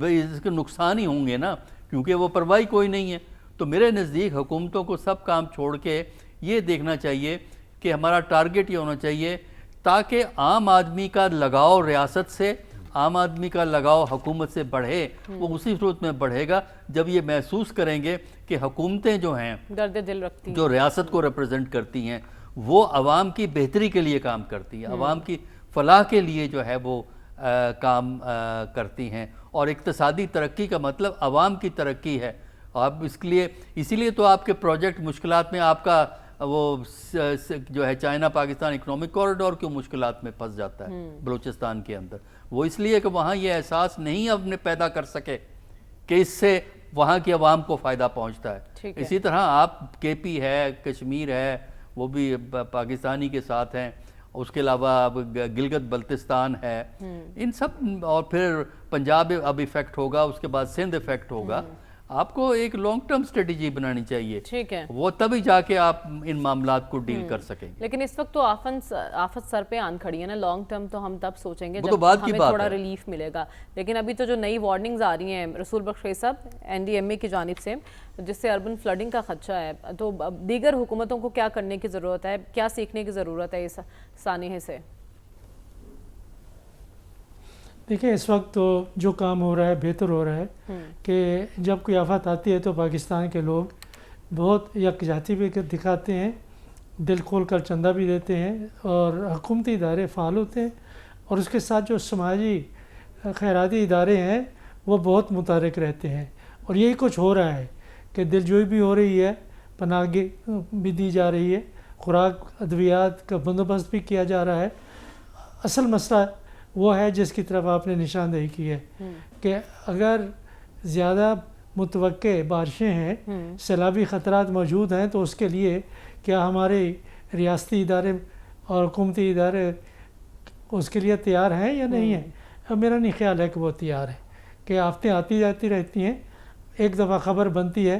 اس کے نقصان ہی ہوں گے نا, کیونکہ وہ پرواہی کوئی نہیں ہے. تو میرے نزدیک حکومتوں کو سب کام چھوڑ کے یہ دیکھنا چاہیے کہ ہمارا ٹارگٹ یہ ہونا چاہیے تاکہ عام آدمی کا لگاؤ ریاست سے, عام آدمی کا لگاؤ حکومت سے بڑھے. وہ اسی صورت میں بڑھے گا جب یہ محسوس کریں گے کہ حکومتیں جو ہیں, درد دل رکھتی ہیں, جو ریاست کو ریپرزینٹ کرتی ہیں, وہ عوام کی بہتری کے لیے کام کرتی ہیں, عوام کی فلاح کے لیے جو ہے وہ کام کرتی ہیں. اور اقتصادی ترقی کا مطلب عوام کی ترقی ہے. آپ اس کے لیے, اسی لیے تو آپ کے پروجیکٹ مشکلات میں, آپ کا وہ جو ہے چائنا پاکستان اکنامک کوریڈور کیوں مشکلات میں پھنس جاتا ہے بلوچستان کے اندر, وہ اس لیے کہ وہاں یہ احساس نہیں اپنے پیدا کر سکے کہ اس سے وہاں کی عوام کو فائدہ پہنچتا ہے. اسی طرح آپ کے پی ہے, کشمیر ہے, وہ بھی پاکستانی کے ساتھ ہیں, اس کے علاوہ گلگت بلتستان ہے, ان سب, اور پھر پنجاب اب ایفیکٹ ہوگا, اس کے بعد سندھ ایفیکٹ ہوگا. آپ کو ایک لانگ ٹرم اسٹریٹجی بنانی چاہیے, ٹھیک ہے, وہ تبھی جا کے آپ ان معاملات کو ڈیل کر سکیں گے. لیکن اس وقت تو آفت سر پہ آن کھڑی ہے نا. لانگ ٹرم تو ہم تب سوچیں گے جب ہمیں تھوڑا ریلیف ملے گا. لیکن ابھی تو جو نئی وارننگز آ رہی ہیں رسول بخش صاحب NDMA کی جانب سے, جس سے اربن فلڈنگ کا خدشہ ہے, تو دیگر حکومتوں کو کیا کرنے کی ضرورت ہے, کیا سیکھنے کی ضرورت ہے اس سانحے سے؟ دیکھیں, اس وقت تو جو کام ہو رہا ہے بہتر ہو رہا ہے کہ جب کوئی آفت آتی ہے تو پاکستان کے لوگ بہت یکجہتی بھی دکھاتے ہیں, دل کھول کر چندہ بھی دیتے ہیں, اور حکومتی ادارے فعال ہوتے ہیں, اور اس کے ساتھ جو سماجی خیراتی ادارے ہیں وہ بہت متحرک رہتے ہیں. اور یہی کچھ ہو رہا ہے کہ دلجوئی بھی ہو رہی ہے, پناہ بھی دی جا رہی ہے, خوراک ادویات کا بندوبست بھی کیا جا رہا ہے. اصل مسئلہ وہ ہے جس کی طرف آپ نے نشاندہی کی ہے کہ اگر زیادہ متوقع بارشیں ہیں, سیلابی خطرات موجود ہیں, تو اس کے لیے کیا ہمارے ریاستی ادارے اور حکومتی ادارے اس کے لیے تیار ہیں یا نہیں ہیں؟ اب میرا نہیں خیال ہے کہ وہ تیار ہے. کہ آفتیں آتی جاتی رہتی ہیں. ایک دفعہ خبر بنتی ہے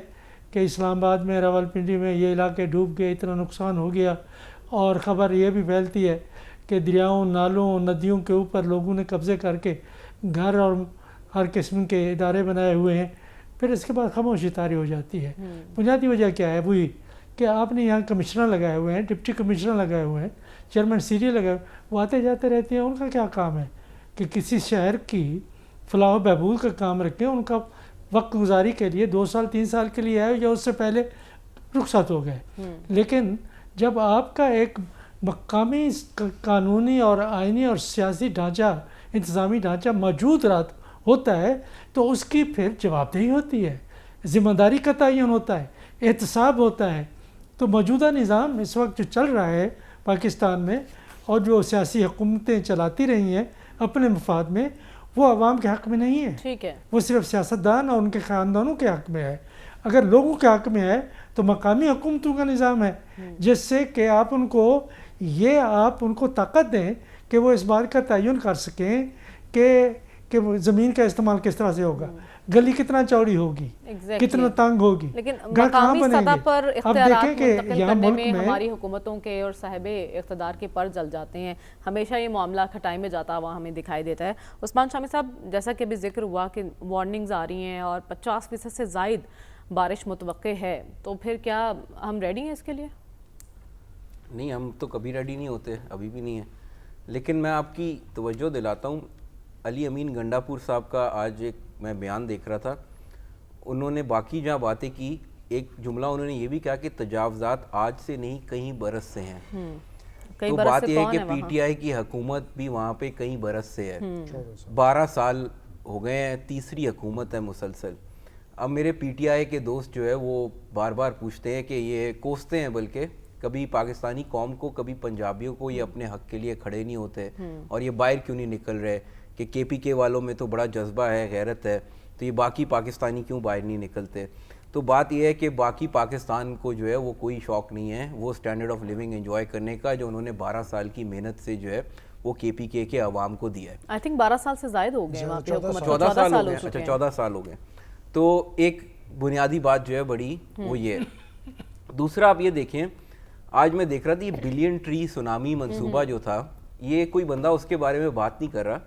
کہ اسلام آباد میں, راولپنڈی میں یہ علاقے ڈوب گئے, اتنا نقصان ہو گیا, اور خبر یہ بھی پھیلتی ہے کہ دریاؤں, نالوں, ندیوں کے اوپر لوگوں نے قبضے کر کے گھر اور ہر قسم کے ادارے بنائے ہوئے ہیں. پھر اس کے بعد خاموشی طاری ہو جاتی ہے. بنیادی وجہ کیا ہے؟ وہی کہ آپ نے یہاں کمشنر لگائے ہوئے ہیں, ڈپٹی کمشنر لگائے ہوئے ہیں, چیئرمین سیری لگائے ہوئے, وہ آتے جاتے رہتے ہیں. ان کا کیا کام ہے کہ کسی شہر کی فلاح و بہبود کا کام رکھیں, ان کا وقت گزاری کے لیے 2 سال 3 سال کے لیے آئے یا اس سے پہلے رخصت ہو گئے. لیکن جب آپ کا ایک مقامی قانونی اور آئینی اور سیاسی ڈھانچہ, انتظامی ڈھانچہ موجود ہوتا ہے تو اس کی پھر جواب دہی ہوتی ہے, ذمہ داری کا تعین ہوتا ہے, احتساب ہوتا ہے. تو موجودہ نظام اس وقت جو چل رہا ہے پاکستان میں اور جو سیاسی حکومتیں چلاتی رہی ہیں اپنے مفاد میں, وہ عوام کے حق میں نہیں ہے. ٹھیک ہے, وہ صرف سیاستدان اور ان کے خاندانوں کے حق میں ہے. اگر لوگوں کے حق میں ہے تو مقامی حکومتوں کا نظام ہے, جس سے کہ آپ ان کو طاقت دیں کہ وہ اس بات کا تعین کر سکیں کہ زمین کا استعمال کس طرح سے ہوگا, گلی کتنا چوڑی ہوگی, کتنا تنگ ہوگی, لیکن گھر کہاں مقامی بنیں سطح گے. پر اب اختیارات دیکھیں کہ منتقل یہاں کرنے ملک میں میں ہماری حکومتوں کے اور صاحب اقتدار کے پر جل جاتے ہیں. ہمیشہ یہ معاملہ کھٹائی میں جاتا ہوا ہمیں دکھائی دیتا ہے. عثمان شامی صاحب, جیسا کہ بھی ذکر ہوا کہ وارننگز آ رہی ہیں اور 50% سے زائد بارش متوقع ہے, تو پھر کیا ہم ریڈی ہیں اس کے لیے؟ نہیں, ہم تو کبھی ریڈی نہیں ہوتے, ابھی بھی نہیں ہیں. لیکن میں آپ کی توجہ دلاتا ہوں, علی امین گنڈا پور صاحب کا آج ایک میں بیان دیکھ رہا تھا, انہوں نے باقی جہاں باتیں کی, ایک جملہ انہوں نے یہ بھی کہا کہ تجاوزات آج سے نہیں کئی برس سے ہیں. تو بات یہ ہے کہ پی ٹی آئی کی حکومت بھی وہاں پہ کئی برس سے ہے, 12 سال ہو گئے ہیں, تیسری حکومت ہے مسلسل. اب میرے پی ٹی آئی کے دوست جو ہے وہ بار بار پوچھتے ہیں کہ یہ کوستے ہیں, بلکہ کبھی پاکستانی قوم کو, کبھی پنجابیوں کو, یہ اپنے حق کے لیے کھڑے نہیں ہوتے اور یہ باہر کیوں نہیں نکل رہے, کہ کے پی کے والوں میں تو بڑا جذبہ ہے, غیرت ہے, تو یہ باقی پاکستانی کیوں باہر نہیں نکلتے. تو بات یہ ہے کہ باقی پاکستان کو جو ہے وہ کوئی شوق نہیں ہے وہ سٹینڈرڈ آف لیونگ انجوائے کرنے کا جو انہوں نے 12 سال کی محنت سے جو ہے وہ کے پی کے عوام کو دیا ہے. آئی تھنک 12 سال سے زائد ہو گئے وہاں پہ حکومت, 14 سال ہو گئے. اچھا 14 سال ہو گئے. تو ایک بنیادی بات جو ہے بڑی وہ یہ ہے. دوسرا آپ یہ دیکھیں, آج میں دیکھ رہا تھا یہ بلین ٹری سونامی منصوبہ جو تھا, یہ کوئی بندہ اس کے بارے میں بات نہیں کر رہا.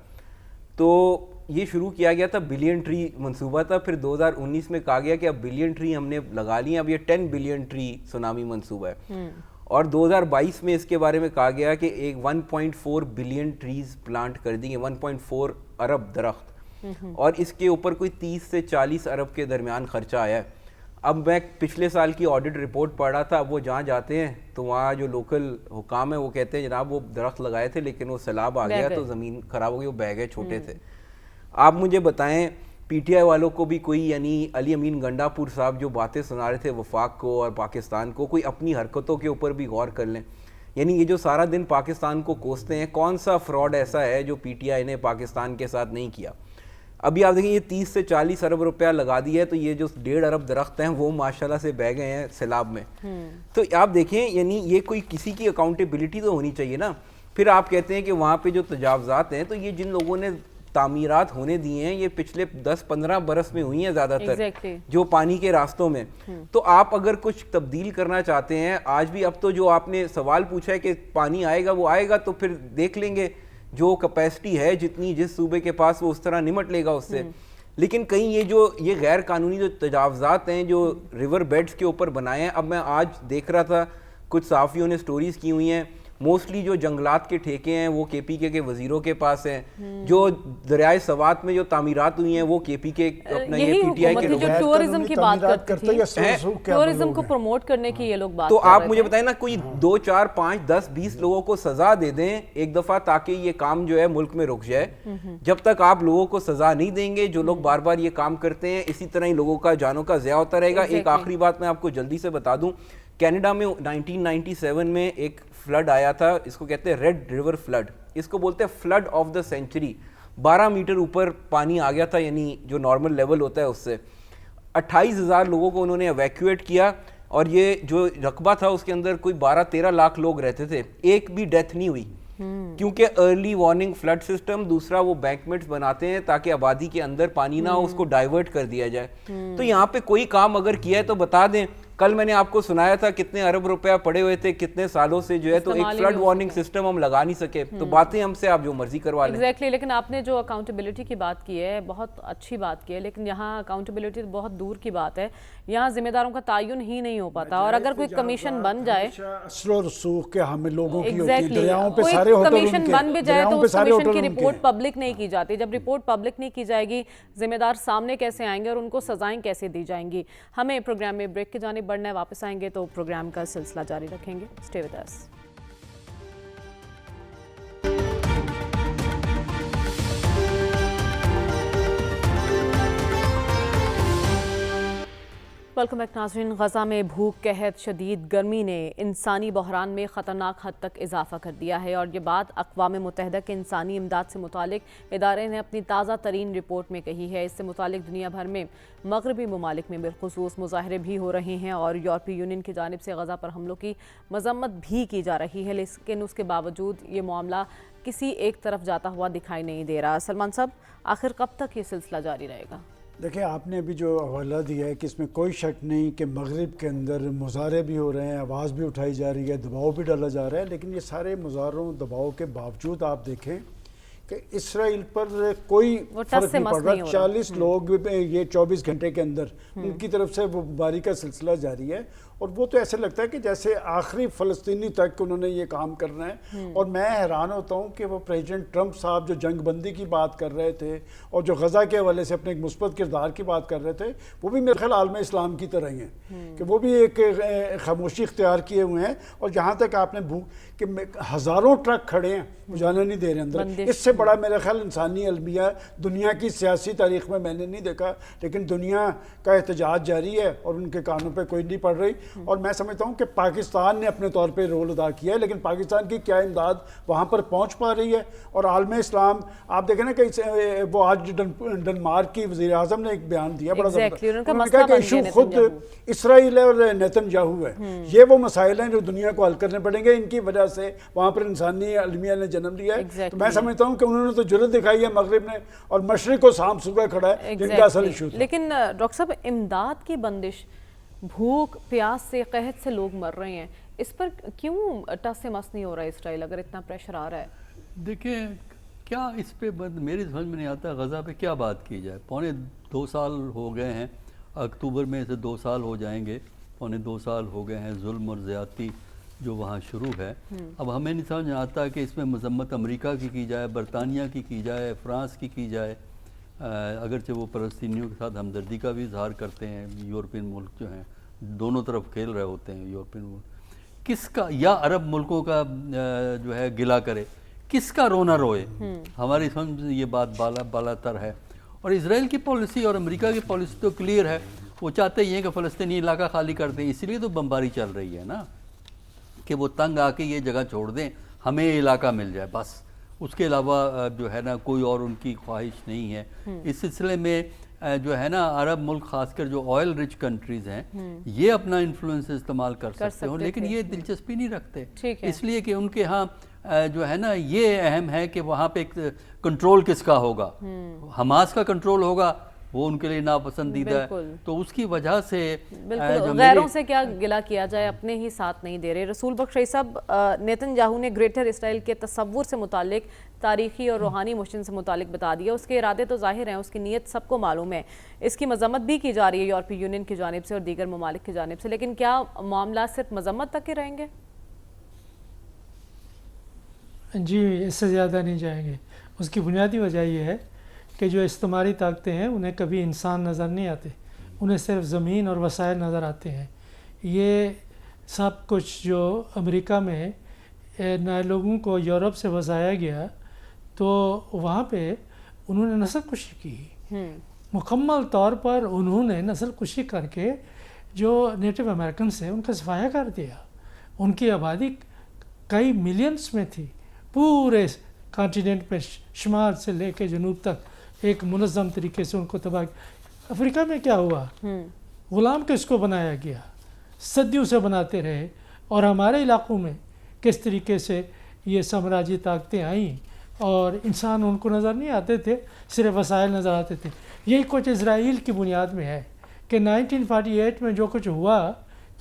تو یہ شروع کیا گیا تھا, بلین ٹری منصوبہ تھا, پھر 2019 میں کہا گیا کہ اب بلین ٹری ہم نے لگا لی ہیں, اب یہ 10 بلین ٹری سونامی منصوبہ ہے. اور 2022 میں اس کے بارے میں کہا گیا کہ ایک 1.4 بلین ٹریز پلانٹ کر دیں گے, 1.4 ارب درخت, اور اس کے اوپر کوئی 30 سے 40 ارب کے درمیان خرچہ آیا ہے. اب میں پچھلے سال کی آڈٹ رپورٹ پڑھ رہا تھا, اب وہ جہاں جاتے ہیں تو وہاں جو لوکل حکام ہیں وہ کہتے ہیں جناب وہ درخت لگائے تھے لیکن وہ سیلاب آ گیا تو زمین خراب ہو گئی, وہ بہہ گئے, چھوٹے تھے. آپ مجھے بتائیں پی ٹی آئی والوں کو بھی کوئی, یعنی علی امین گنڈا پور صاحب جو باتیں سنا رہے تھے وفاق کو اور پاکستان کو, کوئی اپنی حرکتوں کے اوپر بھی غور کر لیں. یعنی یہ جو سارا دن پاکستان کو کوستے ہیں, کون سا فراڈ ایسا ہے جو پی ٹی آئی نے پاکستان کے ساتھ نہیں کیا. ابھی آپ دیکھیں یہ 30 سے 40 ارب روپیہ لگا دیا ہے, تو یہ جو 1.5 ارب درخت ہیں وہ ماشاءاللہ سے بہہ گئے ہیں سیلاب میں. تو آپ دیکھیں یعنی یہ کوئی کسی کی اکاؤنٹیبلٹی تو ہونی چاہیے نا. پھر آپ کہتے ہیں کہ وہاں پہ جو تجاوزات ہیں, تو یہ جن لوگوں نے تعمیرات ہونے دی ہیں یہ پچھلے 10-15 برس میں ہوئی ہیں زیادہ تر, جو پانی کے راستوں میں. تو آپ اگر کچھ تبدیل کرنا چاہتے ہیں آج بھی, اب تو جو آپ نے سوال پوچھا ہے کہ پانی آئے گا, وہ آئے گا تو پھر دیکھ لیں گے جو کیپیسٹی ہے جتنی جس صوبے کے پاس وہ اس طرح نمٹ لے گا اس سے. لیکن کہیں یہ غیر قانونی جو تجاوزات ہیں جو ریور بیڈز کے اوپر بنائے ہیں, اب میں آج دیکھ رہا تھا کچھ صحافیوں نے سٹوریز کی ہوئی ہیں, موسٹلی جو جنگلات کے ٹھیکے ہیں وہ کے پی کے وزیروں کے پاس ہیں, جو دریائے سوات میں جو تعمیرات ہوئی ہیں وہ کے پی کے اپنا یہ پی ٹی آئی کے جو ٹورزم کی بات کرتے ہیں, ٹورزم کو پروموٹ کرنے کی یہ لوگ بات. تو آپ مجھے بتائیں نا, کوئی 2, 4, 5, 10, 20 لوگوں کو سزا دے دیں ایک دفعہ تاکہ یہ کام جو ہے ملک میں رک جائے. جب تک آپ لوگوں کو سزا نہیں دیں گے, جو لوگ بار بار یہ کام کرتے ہیں, اسی طرح ہی لوگوں کا جانوں کا ضیاع ہوتا رہے گا. ایک آخری بات میں آپ کو جلدی سے بتا دوں, کینیڈا میں 1997 میں ایک فلڈ آیا تھا, اس کو کہتے ہیں ریڈ ریور فلڈ, اس کو بولتے ہیں flood of the century. 12 metre اوپر پانی آ گیا تھا, یعنی جو نارمل لیول ہوتا ہے اس سے. 28,000 لوگوں کو انہوں نے ایویکویٹ کیا, اور یہ جو رقبہ تھا اس کے اندر کوئی 12-13 لاکھ لوگ رہتے تھے, ایک بھی ڈیتھ نہیں ہوئی. کیونکہ ارلی وارننگ فلڈ سسٹم, دوسرا وہ بینکمنٹس بناتے ہیں تاکہ آبادی کے اندر پانی نہ ہو, اس کو ڈائیورٹ کر دیا جائے. تو یہاں پہ کوئی کام اگر کیا ہے تو بتا دیں, کل میں نے آپ کو سنایا تھا کتنے ارب روپیہ پڑے ہوئے تھے کتنے سالوں سے جو ہے, تو ایک فلڈ وارننگ سسٹم ہم لگا نہیں سکے, تو باتیں ہم سے آپ جو مرضی کروا لیں. ایگزیکٹلی, لیکن آپ نے جو اکاؤنٹیبلٹی کی بات کی ہے بہت اچھی بات کی ہے, لیکن یہاں اکاؤنٹیبلٹی بہت دور کی بات ہے, یہاں ذمہ داروں کا تعین ہی نہیں ہو پاتا, اور اگر کوئی کمیشن بن جائے اصل و رسوخ کے ہمیں لوگوں کی ہوتی ہے, ایگزیکٹلی, دریاؤں پہ کوئی سارے ہوٹل کمیشن بن بھی جائے تو اس کمیشن کی رپورٹ پبلک پبلک نہیں کی جاتی. جب رپورٹ پبلک نہیں کی جائے گی, ذمہ دار سامنے کیسے آئیں گے اور ان کو سزائیں کیسے دی جائیں گی. ہمیں پروگرام میں بریک کی جانب بڑھنا ہے, واپس آئیں گے تو پروگرام کا سلسلہ جاری رکھیں گے. Stay with us. Welcome back ناظرین. غزہ میں بھوک, قحط, شدید گرمی نے انسانی بحران میں خطرناک حد تک اضافہ کر دیا ہے, اور یہ بات اقوام متحدہ کے انسانی امداد سے متعلق ادارے نے اپنی تازہ ترین رپورٹ میں کہی ہے. اس سے متعلق دنیا بھر میں مغربی ممالک میں بالخصوص مظاہرے بھی ہو رہے ہیں, اور یورپی یونین کی جانب سے غزہ پر حملوں کی مذمت بھی کی جا رہی ہے, لیکن اس کے باوجود یہ معاملہ کسی ایک طرف جاتا ہوا دکھائی نہیں دے رہا. سلمان صاحب, آخر کب تک یہ سلسلہ جاری رہے گا؟ دیکھیں, آپ نے ابھی جو حوالہ دیا ہے کہ اس میں کوئی شک نہیں کہ مغرب کے اندر مظاہرے بھی ہو رہے ہیں, آواز بھی اٹھائی جا رہی ہے, دباؤ بھی ڈالا جا رہا ہے, لیکن یہ سارے مظاہروں دباؤ کے باوجود آپ دیکھیں کہ اسرائیل پر کوئی فرق نہیں پڑ رہا. 40 لوگ یہ 24 گھنٹے کے اندر ان کی طرف سے وہ باری کا سلسلہ جاری ہے, اور وہ تو ایسے لگتا ہے کہ جیسے آخری فلسطینی تک انہوں نے یہ کام کرنا ہے. اور میں حیران ہوتا ہوں کہ وہ پریزیڈنٹ ٹرمپ صاحب جو جنگ بندی کی بات کر رہے تھے اور جو غزہ کے حوالے سے اپنے ایک مثبت کردار کی بات کر رہے تھے, وہ بھی میرے خیال عالم اسلام کی طرح ہی ہیں کہ وہ بھی ایک خاموشی اختیار کیے ہوئے ہیں. اور جہاں تک آپ نے کہ ہزاروں ٹرک کھڑے ہیں, وہ جانے نہیں دے رہے اندر, اس سے بڑا میرا خیال انسانی المیہ دنیا کی سیاسی تاریخ میں نے نہیں دیکھا. لیکن دنیا کا احتجاج جاری ہے اور ان کے کانوں پہ کوئی نہیں پڑ رہی, اور میں سمجھتا ہوں کہ پاکستان نے اپنے طور پہ رول ادا کیا ہے, لیکن پاکستان کی کیا امداد وہاں پر پہنچ پا رہی ہے. اور عالم اسلام آپ دیکھیں نا کہ وہ آج ڈنمارک کی وزیر اعظم نے ایک بیان دیا بڑا زبردست, انہوں نے کہا کہ ایشو خود اسرائیل ہے اور نیتن یاہو ہے, یہ وہ مسائل ہیں جو دنیا کو حل کرنے پڑیں گے, ان کی وجہ سے وہاں پر انسانی المیہ نے جنم لیا ہے. تو میں سمجھتا ہوں کہ انہوں نے تو جرأت دکھائی ہے مغرب نے, اور مشرق کو سام سوکھا کھڑا ہے جن کا اصل ایشو تھا. لیکن ڈاکٹر صاحب, امداد کی بندش, بھوک پیاس سے, قحط سے لوگ مر رہے ہیں, اس پر کیوں ٹس سے مس نہیں ہو رہا ہے اسرائیل اگر اتنا پریشر آ رہا ہے؟ دیکھیں, کیا اس پہ میری سمجھ میں نہیں آتا غزہ پہ کیا بات کی جائے. 2.25 سال ہو گئے ہیں, اکتوبر میں سے 2 سال ہو جائیں گے, 2.25 سال ہو گئے ہیں ظلم اور زیادتی جو وہاں شروع ہے. اب ہمیں نہیں سمجھ آتا کہ اس میں مذمت امریکہ کی جائے, برطانیہ کی جائے, فرانس کی جائے, اگرچہ وہ فلسطینیوں کے ساتھ ہمدردی کا بھی اظہار کرتے ہیں. یورپین ملک جو ہیں دونوں طرف کھیل رہے ہوتے ہیں, یورپین ملک کس کا, یا عرب ملکوں کا جو ہے گلہ کرے, کس کا رونا روئے. ہماری سمجھ یہ بات بالا تر ہے. اور اسرائیل کی پالیسی اور امریکہ کی پالیسی تو کلیئر ہے, وہ چاہتے ہی ہیں کہ فلسطینی علاقہ خالی کر دیں, اس لیے تو بمباری چل رہی ہے نا, کہ وہ تنگ آ کے یہ جگہ چھوڑ دیں, ہمیں یہ علاقہ مل جائے بس. اس کے علاوہ جو ہے نا کوئی اور ان کی خواہش نہیں ہے. اس سلسلے میں جو ہے نا عرب ملک خاص کر جو آئل رچ کنٹریز ہیں یہ اپنا انفلوئنس استعمال کر سکتے ہوں, لیکن یہ دلچسپی نہیں رکھتے, اس لیے کہ ان کے ہاں جو ہے نا یہ اہم ہے کہ وہاں پہ کنٹرول کس کا ہوگا. حماس کا کنٹرول ہوگا, وہ ان کے لیے ناپسندیدہ ہے, تو اس کی وجہ سے غیروں سے کیا گلہ کیا جائے, اپنے ہی ساتھ نہیں دے رہے. رسول بخش رئیس صاحب, نیتن یاہو نے گریٹر اسرائیل کے تصور سے متعلق, تاریخی اور روحانی مشن سے متعلق بتا دیا. اس کے ارادے تو ظاہر ہیں, اس کی نیت سب کو معلوم ہے, اس کی مذمت بھی کی جا رہی ہے یورپی یونین کی جانب سے اور دیگر ممالک کی جانب سے, لیکن کیا معاملات صرف مذمت تک کے رہیں گے؟ جی, اس سے زیادہ نہیں جائیں گے. اس کی بنیادی وجہ یہ ہے کہ جو استعماری طاقتیں ہیں انہیں کبھی انسان نظر نہیں آتے, انہیں صرف زمین اور وسائل نظر آتے ہیں. یہ سب کچھ جو امریکہ میں نئے لوگوں کو یورپ سے بسایا گیا تو وہاں پہ انہوں نے نسل کشی کی, مکمل طور پر انہوں نے نسل کشی کر کے جو نیٹو امریکنس ہیں ان کا صفایا کر دیا. ان کی آبادی کئی ملینس میں تھی, پورے کانٹیننٹ پہ شمال سے لے کے جنوب تک ایک منظم طریقے سے ان کو تباہ. افریقہ میں کیا ہوا, غلام کس کو بنایا گیا, صدیوں سے بناتے رہے. اور ہمارے علاقوں میں کس طریقے سے یہ سامراجی طاقتیں آئیں اور انسان ان کو نظر نہیں آتے تھے, صرف وسائل نظر آتے تھے. یہی کچھ اسرائیل کی بنیاد میں ہے کہ 1948 میں جو کچھ ہوا